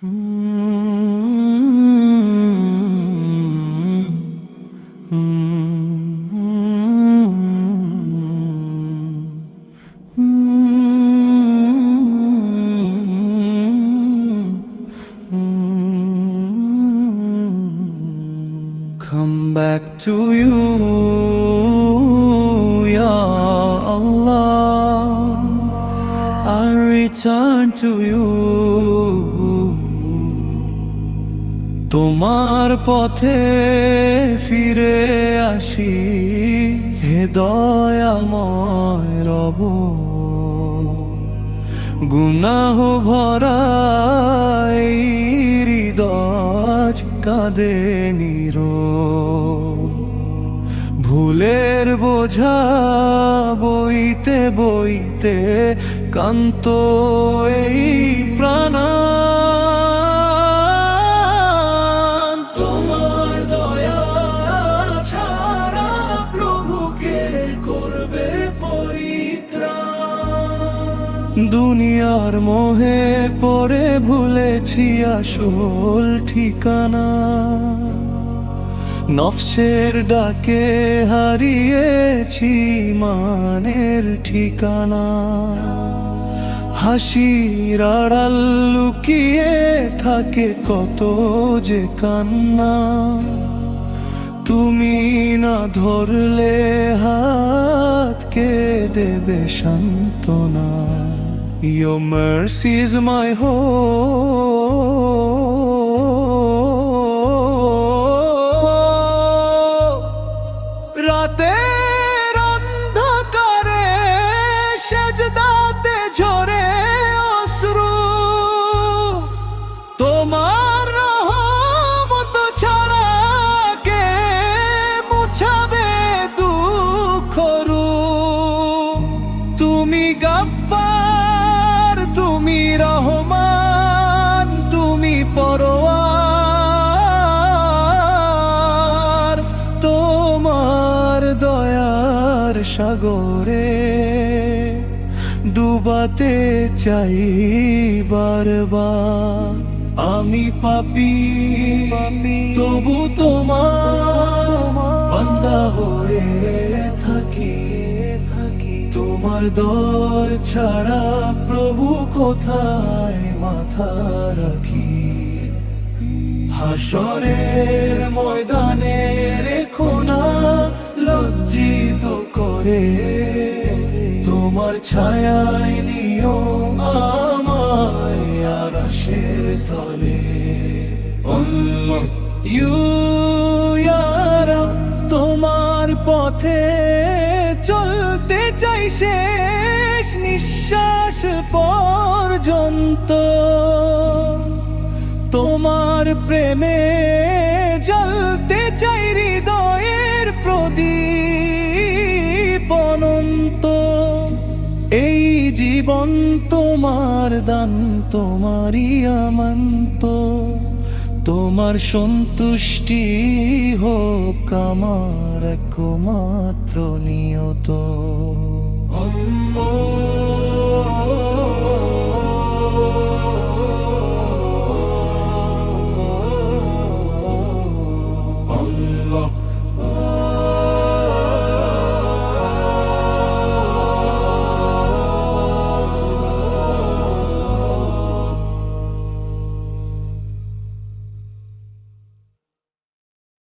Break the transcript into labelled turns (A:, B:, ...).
A: Come back to you, Ya Allah. I return to you. তোমার পথে ফিরে আসি, হে দয়াময় রব। গুনাহ ভরা এই হৃদয় কাঁদে নীরব। ভুলের বোঝা বইতে বইতে কান্ত এই প্রাণ। তোমার দয়া ছাড়া প্রভুকে করবে পরিত্রাণ। দুনিয়ার মোহে পড়ে ভুলেছি আসল ঠিকানা। নফসের ডাকে হারিয়েছি মানের ঠিকানা। হাসির আড়াল লুকিয়ে থাকে কত যে কান্না। তুমি না ধরলে হাত কে দেবে সান্ত্বনা। Your mercy is my hope. রাতের অন্ধকারে সেজদাতে ঝরে অশ্রু। তোমার রহমত ছাড়া কে মুছাবে দুঃখরু। তুমি গফফার, তুমি রহমান, তুমি পরওয়ার। তোমার দয়ার সাগরে ডুবাতে চাই বারবার। আমি পাপী তবু তোমার বান্দা হয়ে থাকি। তোমার দর ছাড়া প্রভু কোথায় মাথা রাখি। হাসরের ময়দানে রেখো না লজ্জিত করে। তোমার ছায়ায় নিও আমায় আরশের তলে। ইয়া রাব, তোমার পথে চলতে চাই শেষ নিঃশ্বাস পর্যন্ত। তোমার প্রেমে জ্বলতে চাই হৃদয়ের প্রদীপ অনন্ত। এই জীবন তোমার দান, তোমারই আমানত। তোমার সন্তুষ্টি হোক আমার একমাত্র নিয়ত।